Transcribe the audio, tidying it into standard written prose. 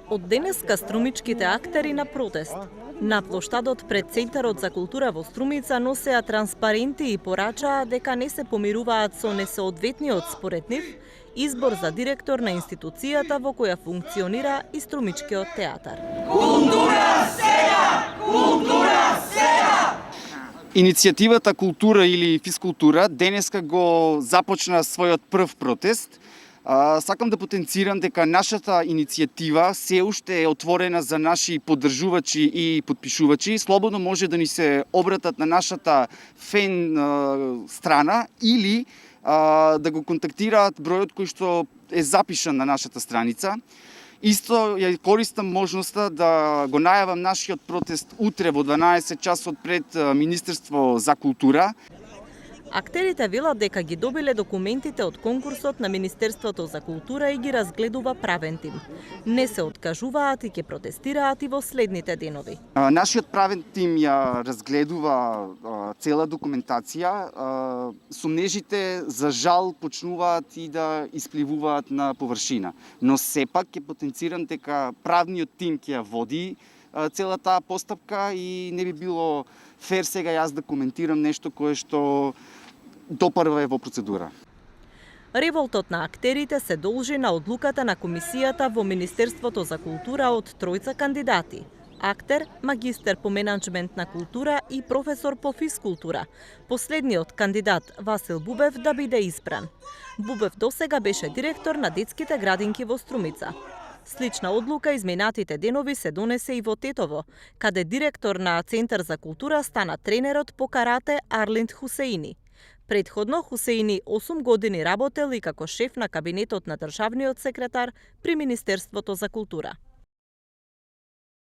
Од денеска струмичките актери на протест. На плоштадот пред Центарот за култура во Струмица носеа транспаренти и порачаа дека не се помируваат со несоодветниот според нив избор за директор на институцијата во која функционира и Струмичкиот театар. Култура сега! Култура сега! Иницијативата Култура или Физкултура денеска го започна својот прв протест. Сакам да потенцирам дека нашата иницијатива се уште е отворена за наши поддржувачи и подпишувачи. Слободно може да ни се обратат на нашата фен страна или да го контактираат бројот кој што е запишан на нашата страница. Исто ја користам можноста да го најавам нашиот протест утре во 12 часот пред Министерство за култура. Актерите велат дека ги добиле документите од конкурсот на Министерството за култура и ги разгледува правен тим. Не се откажуваат и ќе протестираат и во следните денови. Нашиот правен тим ја разгледува цела документација. Сомнежите за жал почнуваат и да испливуваат на површина. Но сепак ќе потенцирам дека правниот тим ќе ја води цела таа постапка и не би било фер сега јас да коментирам нешто кое што допрва е во процедура. Револтот на актерите се должи на одлуката на комисијата во Министерството за култура од тројца кандидати. Актер, магистер по менаџмент на култура и професор по физкултура. Последниот кандидат, Васил Бубев, да биде избран. Бубев досега беше директор на детските градинки во Струмица. Слична одлука изминатите денови се донесе и во Тетово, каде директор на Центар за култура стана тренерот по карате Арлинд Хусеини. Предходно Хусеини 8 години работел и како шеф на кабинетот на државниот секретар при Министерството за култура.